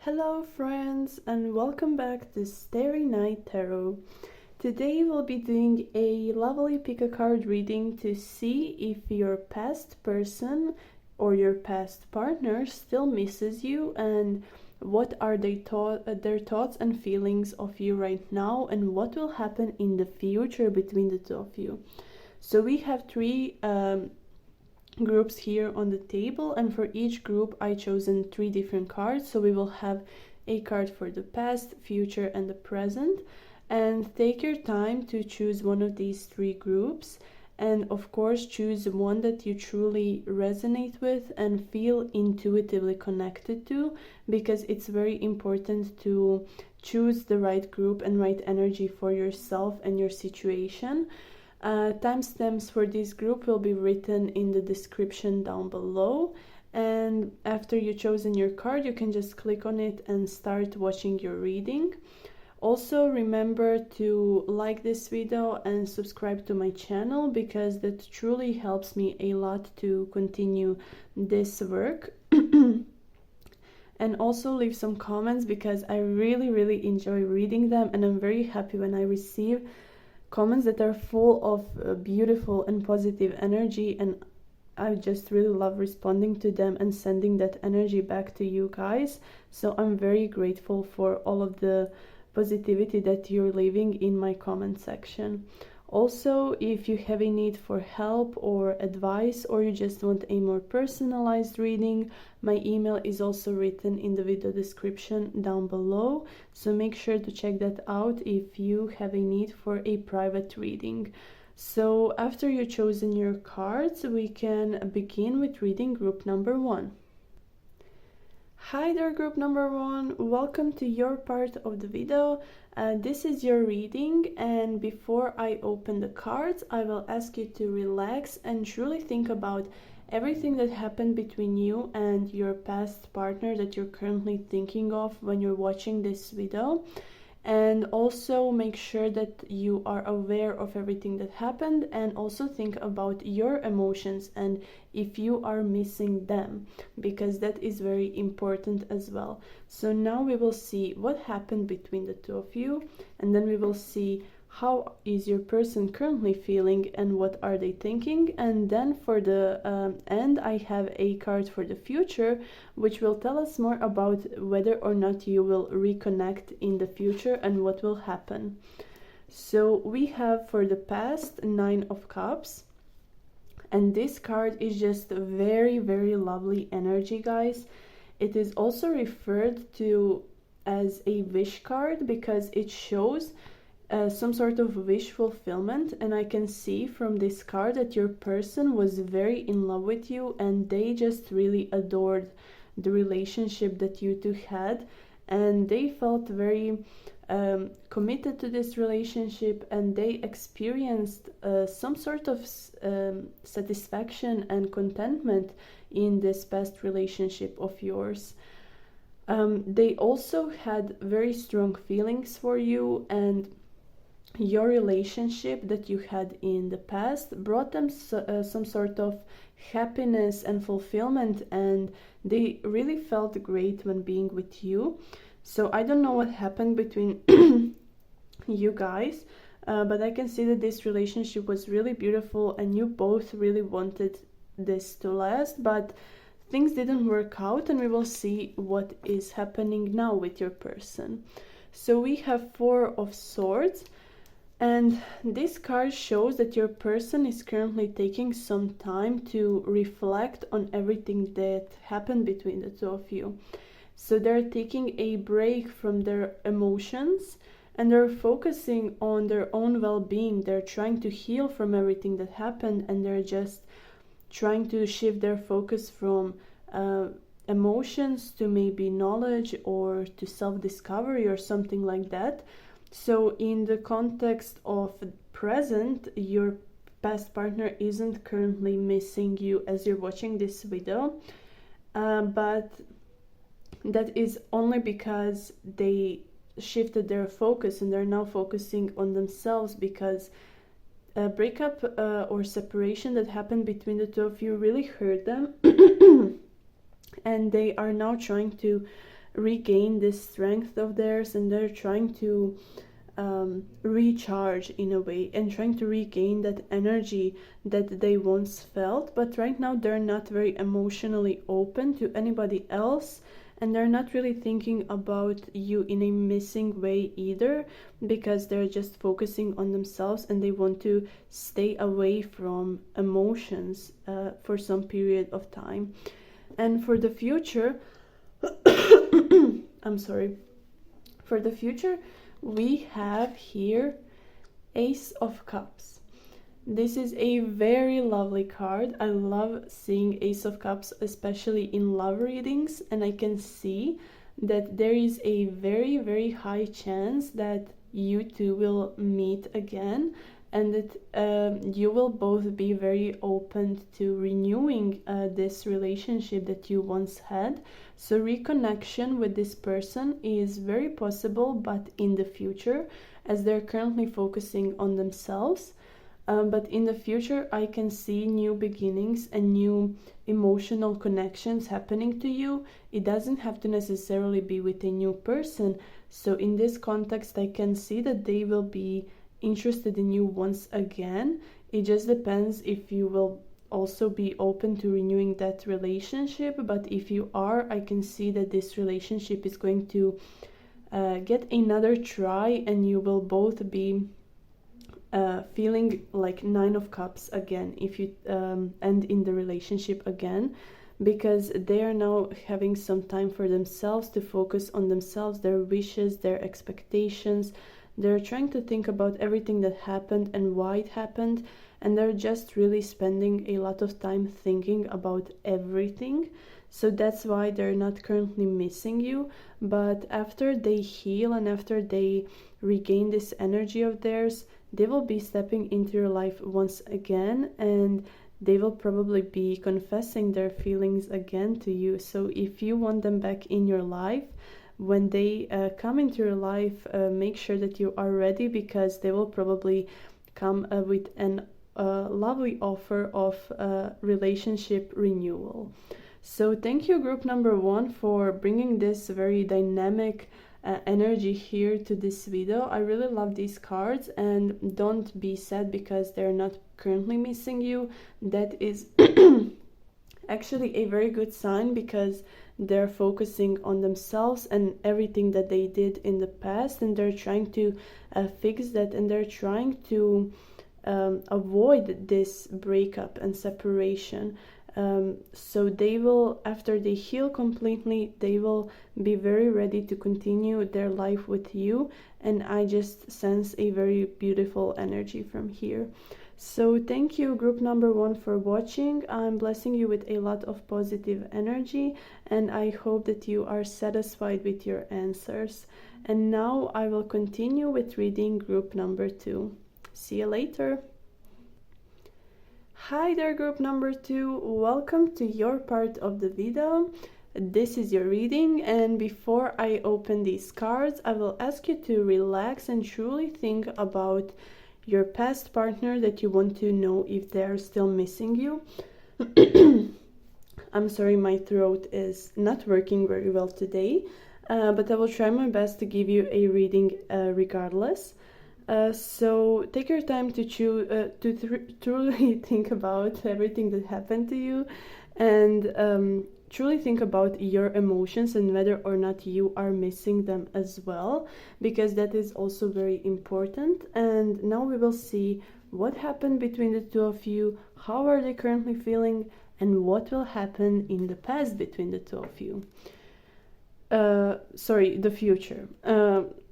Hello friends and welcome back to Starry Night Tarot. Today we'll be doing a lovely pick a card reading to see if your past person or your past partner still misses you and what are their thoughts and feelings of you right now and what will happen in the future between the two of you. So we have three groups here on the table, and for each group I chosen three different cards. So we will have a card for the past, future and the present, and take your time to choose one of these three groups, and of course choose one that you truly resonate with and feel intuitively connected to, because it's very important to choose the right group and right energy for yourself and your situation. Timestamps for this group will be written in the description down below, and after you've chosen your card you can just click on it and start watching your reading. Also remember to like this video and subscribe to my channel, because that truly helps me a lot to continue this work. And also leave some comments, because I really enjoy reading them, and I'm very happy when I receive comments that are full of beautiful and positive energy, and I just really love responding to them and sending that energy back to you guys. So I'm very grateful for all of the positivity that you're leaving in my comment section. Also, if you have a need for help or advice, or you just want a more personalized reading, my email is also written in the video description down below, so make sure to check that out if you have a need for a private reading. So after you've chosen your cards, we can begin with reading group number 1. Hi there, group number 1, welcome to your part of the video. This is your reading, and before I open the cards I will ask you to relax and truly think about everything that happened between you and your past partner that you're currently thinking of when you're watching this video. And also make sure that you are aware of everything that happened, and also think about your emotions and if you are missing them, because that is very important as well. So now we will see what happened between the two of you, and then we will see how is your person currently feeling and what are they thinking. And then for the end I have a card for the future, which will tell us more about whether or not you will reconnect in the future and what will happen. So we have for the past 9 of Cups, and this card is just a very lovely energy, guys. It is also referred to as a wish card because it shows some sort of wish fulfillment, and I can see from this card that your person was very in love with you and they just really adored the relationship that you two had, and they felt very committed to this relationship, and they experienced some sort of satisfaction and contentment in this past relationship of yours. They also had very strong feelings for you, and your relationship that you had in the past brought them some sort of happiness and fulfillment, and they really felt great when being with you. So I don't know what happened between you guys, but I can see that this relationship was really beautiful and you both really wanted this to last, but things didn't work out, and we will see what is happening now with your person. So we have 4 of Swords, and this card shows that your person is currently taking some time to reflect on everything that happened between the two of you. So they're taking a break from their emotions and they're focusing on their own well-being. They're trying to heal from everything that happened, and they're just trying to shift their focus from emotions to maybe knowledge or to self-discovery or something like that. So in the context of present, your past partner isn't currently missing you as you're watching this video, but that is only because they shifted their focus and they're now focusing on themselves, because a breakup or separation that happened between the two of you really hurt them and they are now trying to regain this strength of theirs, and they're trying to recharge in a way and trying to regain that energy that they once felt. But right now they're not very emotionally open to anybody else, and they're not really thinking about you in a missing way either, because they're just focusing on themselves and they want to stay away from emotions for some period of time. And for the future I'm sorry, for the future we have here Ace of Cups. This is a very lovely card. I love seeing Ace of Cups, especially in love readings, and I can see that there is a very high chance that you two will meet again, and that you will both be very open to renewing this relationship that you once had. So reconnection with this person is very possible, but in the future, as they're currently focusing on themselves. But in the future, I can see new beginnings and new emotional connections happening to you. It doesn't have to necessarily be with a new person. So in this context, I can see that they will be interested in you once again. It just depends if you will also be open to renewing that relationship. But if you are, I can see that this relationship is going to get another try, and you will both be feeling like 9 of Cups again if you end in the relationship again, because they are now having some time for themselves to focus on themselves, their wishes, their expectations. They're trying to think about everything that happened and why it happened, and they're just really spending a lot of time thinking about everything. So that's why they're not currently missing you. But after they heal and after they regain this energy of theirs, they will be stepping into your life once again, and they will probably be confessing their feelings again to you. So if you want them back in your life, when they come into your life, make sure that you are ready, because they will probably come with an lovely offer of relationship renewal. So thank you, group number 1, for bringing this very dynamic energy here to this video. I really love these cards, and don't be sad because they're not currently missing you. That is actually a very good sign, because they're focusing on themselves and everything that they did in the past, and they're trying to fix that, and they're trying to avoid this breakup and separation. So they will, after they heal completely, they will be very ready to continue their life with you, and I just sense a very beautiful energy from here. So thank you, group number 1, for watching. I'm blessing you with a lot of positive energy, and I hope that you are satisfied with your answers. And now I will continue with reading group number 2. See you later. Hi there, group number 2, welcome to your part of the video. This is your reading, and before I open these cards, I will ask you to relax and truly think about your past partner that you want to know if they're still missing you. I'm sorry, my throat is not working very well today, but I will try my best to give you a reading regardless. So take your time to truly think about everything that happened to you, and truly think about your emotions and whether or not you are missing them as well, because that is also very important. And now we will see what happened between the two of you, how are they currently feeling, and what will happen in the past between the two of you. The future.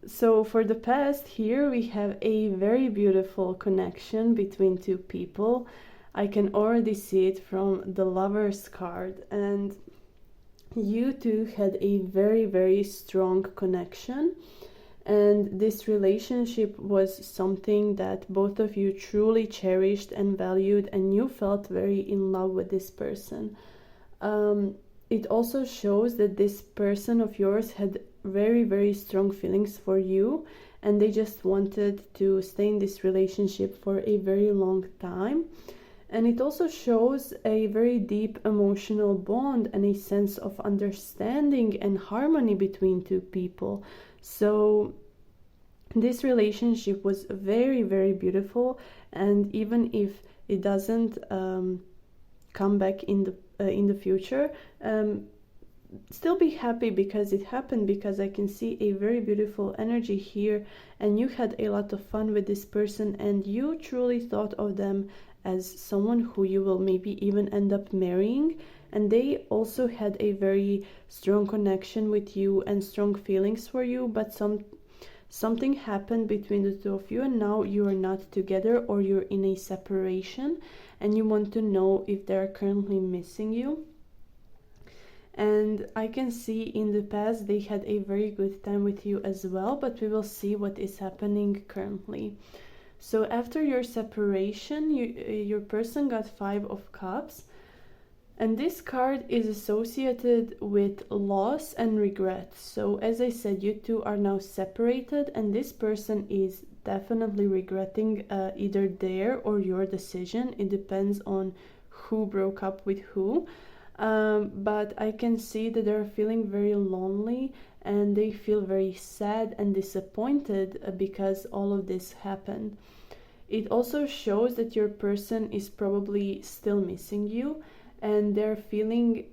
So for the past, here we have a very beautiful connection between two people. I can already see it from the Lover's card, and you two had a very strong connection, and this relationship was something that both of you truly cherished and valued, and you felt very in love with this person. It also shows that this person of yours had very strong feelings for you, and they just wanted to stay in this relationship for a very long time. And it also shows a very deep emotional bond and a sense of understanding and harmony between two people. So this relationship was very, very beautiful, and even if it doesn't come back in the future, still be happy because it happened, because I can see a very beautiful energy here, and you had a lot of fun with this person, and you truly thought of them as someone who you will maybe even end up marrying, and they also had a very strong connection with you and strong feelings for you, but something happened between the two of you, and now you are not together, or you're in a separation, and you want to know if they're currently missing you. And I can see in the past they had a very good time with you as well, but we will see what is happening currently. So after your separation, your person got 5 of Cups, and this card is associated with loss and regret. So as I said, you two are now separated, and this person is definitely regretting either their or your decision. It depends on who broke up with who. But I can see that they're feeling very lonely, and they feel very sad and disappointed because all of this happened. It also shows that your person is probably still missing you, and they're feeling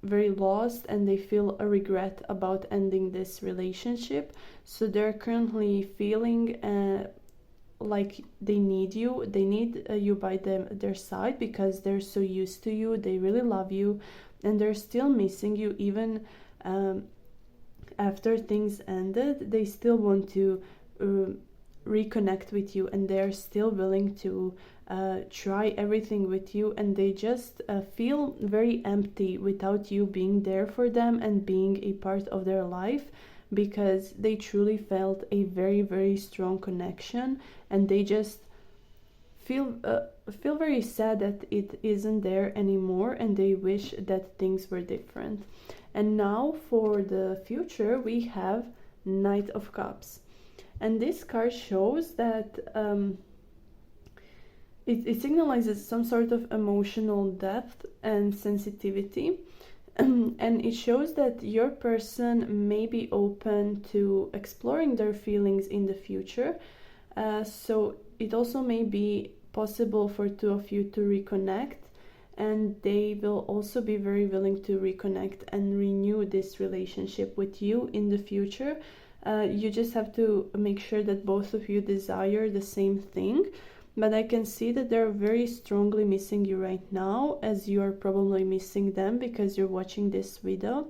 very lost, and they feel a regret about ending this relationship. So they're currently feeling like they need you by their side, because they're so used to you, they really love you, and they're still missing you. Even after things ended, they still want to reconnect with you, and they're still willing to try everything with you, and they just feel very empty without you being there for them and being a part of their life, because they truly felt a very, very strong connection, and they just feel very sad that it isn't there anymore, and they wish that things were different. And now for the future, we have Knight of Cups, and this card shows that it signalizes some sort of emotional depth and sensitivity. And it shows that your person may be open to exploring their feelings in the future. So it also may be possible for two of you to reconnect, and they will also be very willing to reconnect and renew this relationship with you in the future. You just have to make sure that both of you desire the same thing. But I can see that they're very strongly missing you right now, as you are probably missing them because you're watching this video.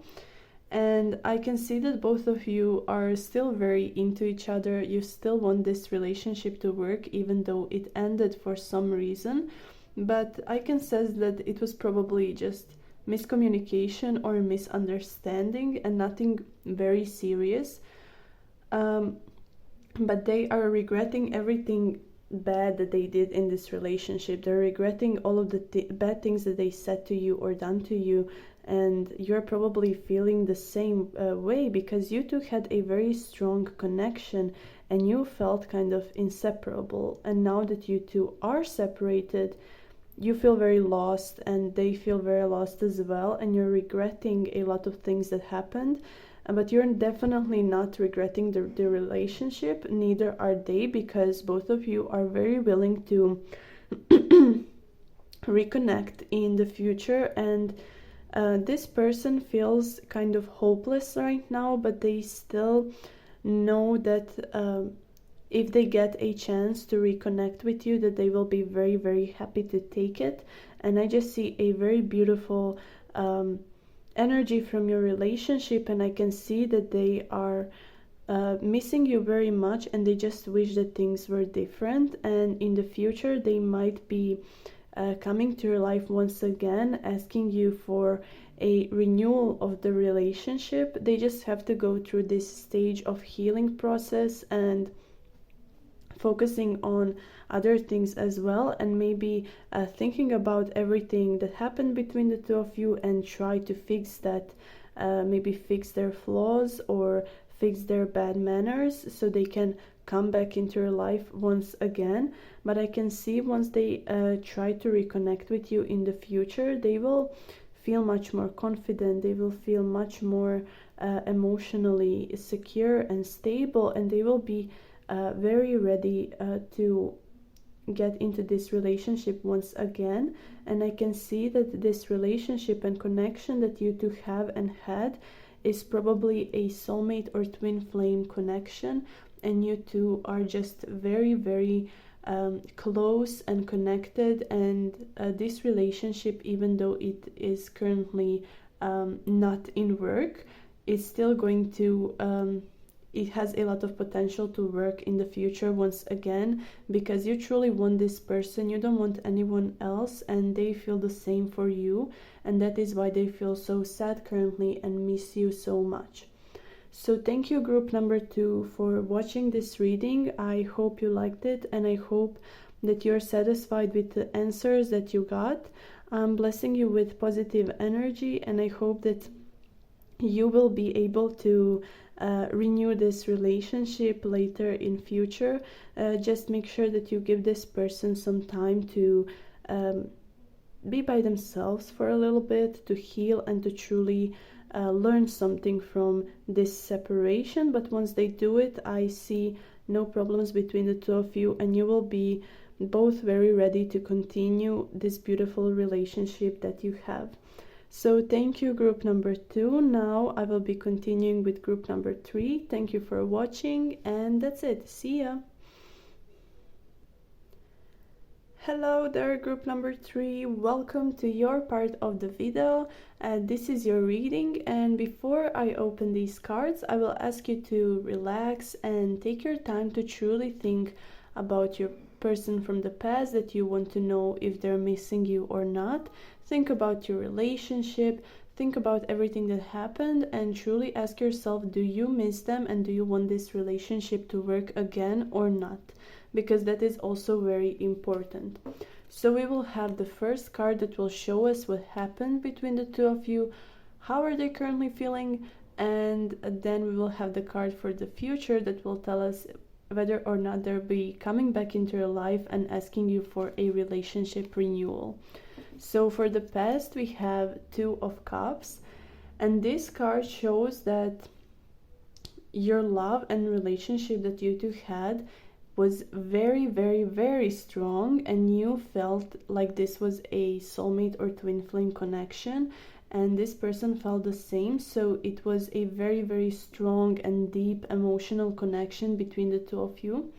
And I can see that both of you are still very into each other. You still want this relationship to work, even though it ended for some reason. But I can sense that it was probably just miscommunication or misunderstanding, and nothing very serious. But they are regretting everything bad that they did in this relationship. They're regretting all of the bad things that they said to you or done to you, and you're probably feeling the same way, because you two had a very strong connection and you felt kind of inseparable. And now that you two are separated, you feel very lost, and they feel very lost as well, and you're regretting a lot of things that happened. But you're definitely not regretting the relationship, neither are they, because both of you are very willing to reconnect in the future. And this person feels kind of hopeless right now, but they still know that if they get a chance to reconnect with you, that they will be very, very happy to take it. And I just see a very beautiful energy from your relationship, and I can see that they are missing you very much, and they just wish that things were different. And in the future, they might be coming to your life once again, asking you for a renewal of the relationship. They just have to go through this stage of healing process and focusing on other things as well, and maybe thinking about everything that happened between the two of you and try to fix that, maybe fix their flaws or fix their bad manners, so they can come back into your life once again, but I can see once they try to reconnect with you in the future, they will feel much more confident, they will feel much more emotionally secure and stable, and they will be very ready to get into this relationship once again. And I can see that this relationship and connection that you two have and had is probably a soulmate or twin flame connection, and you two are just very, very close and connected. And this relationship, even though it is currently not in work, is still going to it has a lot of potential to work in the future once again, because you truly want this person, you don't want anyone else, and they feel the same for you, and that is why they feel so sad currently and miss you so much. So thank you, group number 2, for watching this reading. I hope you liked it, and I hope that you're satisfied with the answers that you got. I'm blessing you with positive energy, and I hope that you will be able to renew this relationship later in future. Just make sure that you give this person some time to be by themselves for a little bit, to heal and to truly learn something from this separation. But once they do it, I see no problems between the two of you, and you will be both very ready to continue this beautiful relationship that you have. So thank you, group number 2. Now I will be continuing with group number 3. Thank you for watching, and that's it. See ya. Hello there, group number 3. Welcome to your part of the video. This is your reading, and before I open these cards, I will ask you to relax and take your time to truly think about your person from the past that you want to know if they're missing you or not. Think about your relationship, think about everything that happened, and truly ask yourself, do you miss them and do you want this relationship to work again or not? Because that is also very important. So we will have the first card that will show us what happened between the two of you, how are they currently feeling, and then we will have the card for the future that will tell us whether or not they'll be coming back into your life and asking you for a relationship renewal. So for the past, we have 2 of Cups, and this card shows that your love and relationship that you two had was very, very, very strong, and you felt like this was a soulmate or twin flame connection, and this person felt the same. So it was a very, very strong and deep emotional connection between the two of you,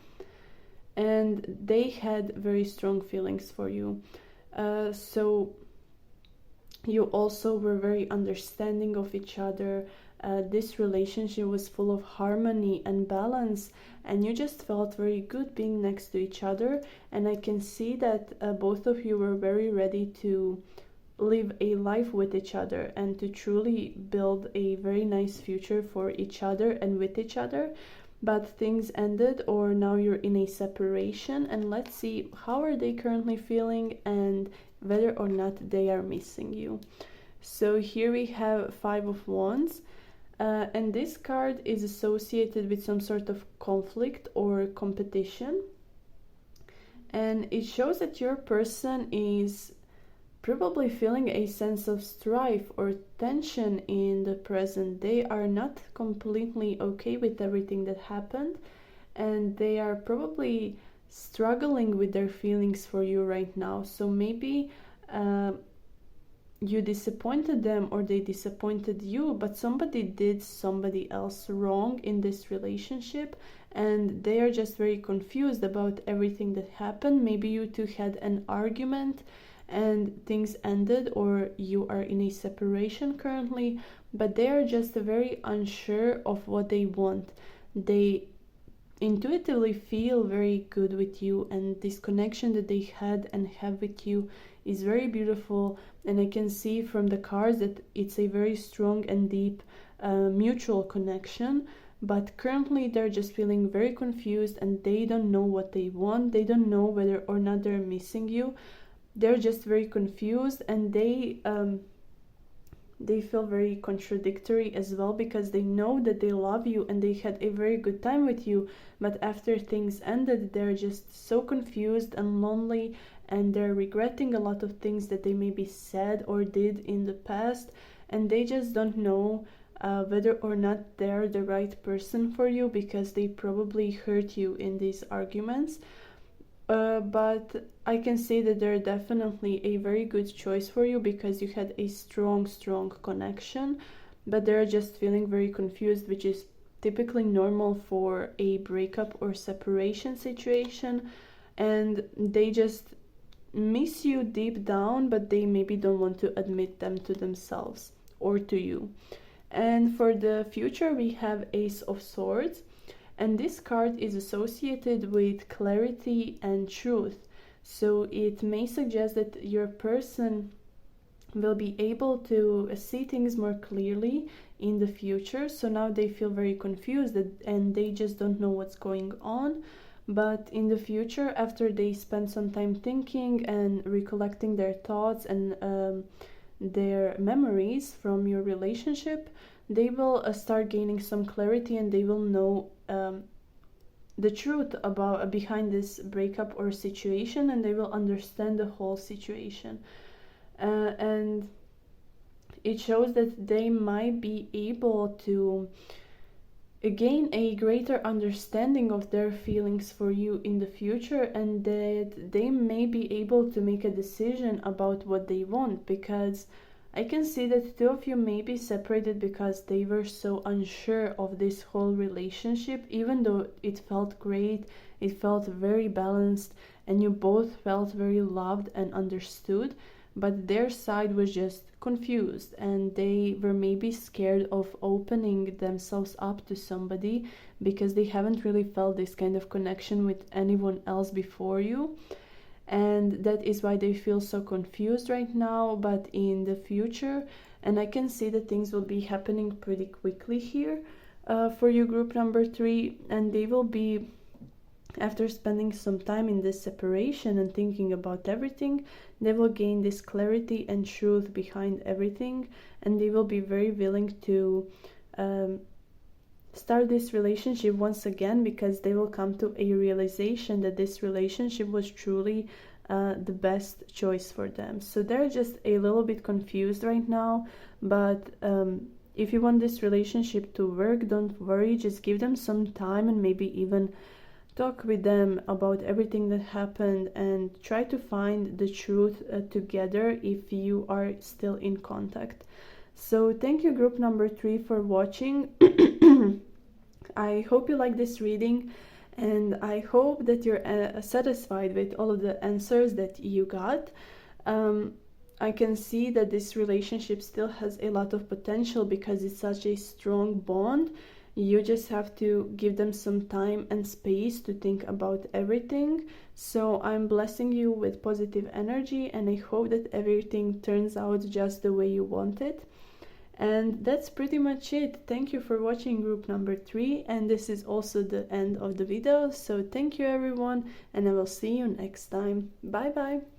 and they had very strong feelings for you. So you also were very understanding of each other. This relationship was full of harmony and balance, and you just felt very good being next to each other. And I can see that both of you were very ready to live a life with each other and to truly build a very nice future for each other and with each other. But things ended, or now you're in a separation, and let's see how are they currently feeling and whether or not they are missing you. So here we have 5 of Wands, and this card is associated with some sort of conflict or competition, and it shows that your person is probably feeling a sense of strife or tension in the present. They are not completely okay with everything that happened, and they are probably struggling with their feelings for you right now. So maybe you disappointed them or they disappointed you, but somebody did somebody else wrong in this relationship, and they are just very confused about everything that happened. Maybe you two had an argument and things ended, or you are in a separation currently, but they are just very unsure of what they want. They intuitively feel very good with you, and this connection that they had and have with you is very beautiful. And I can see from the cards that it's a very strong and deep mutual connection, but currently they're just feeling very confused and they don't know what they want. They don't know whether or not they're missing you. They're just very confused, and they they feel very contradictory as well, because they know that they love you and they had a very good time with you, but after things ended, they're just so confused and lonely, and they're regretting a lot of things that they maybe said or did in the past, and they just don't know whether or not they're the right person for you, because they probably hurt you in these arguments. But I can say that they're definitely a very good choice for you, because you had a strong connection, but they're just feeling very confused, which is typically normal for a breakup or separation situation, and they just miss you deep down, but they maybe don't want to admit them to themselves or to you. And for the future, we have Ace of Swords, and this card is associated with clarity and truth. So it may suggest that your person will be able to see things more clearly in the future. So now they feel very confused and they just don't know what's going on. But in the future, after they spend some time thinking and recollecting their thoughts and their memories from your relationship, they will start gaining some clarity, and they will know the truth about behind this breakup or situation, and they will understand the whole situation. And it shows that they might be able to gain a greater understanding of their feelings for you in the future, and that they may be able to make a decision about what they want, because I can see that two of you may be separated because they were so unsure of this whole relationship, even though it felt great, it felt very balanced, and you both felt very loved and understood, but their side was just confused, and they were maybe scared of opening themselves up to somebody, because they haven't really felt this kind of connection with anyone else before you. And that is why they feel so confused right now. But in the future, and I can see that things will be happening pretty quickly here for you, group number 3, and they will be, after spending some time in this separation and thinking about everything, they will gain this clarity and truth behind everything, and they will be very willing to start this relationship once again, because they will come to a realization that this relationship was truly the best choice for them. So they're just a little bit confused right now, but if you want this relationship to work, don't worry, just give them some time and maybe even talk with them about everything that happened, and try to find the truth together if you are still in contact. So thank you, group number 3, for watching. I hope you like this reading, and I hope that you're satisfied with all of the answers that you got. I can see that this relationship still has a lot of potential, because it's such a strong bond. You just have to give them some time and space to think about everything. So I'm blessing you with positive energy, and I hope that everything turns out just the way you want it. And that's pretty much it. Thank you for watching group number 3, and this is also the end of the video. So thank you everyone, and I will see you next time. Bye bye.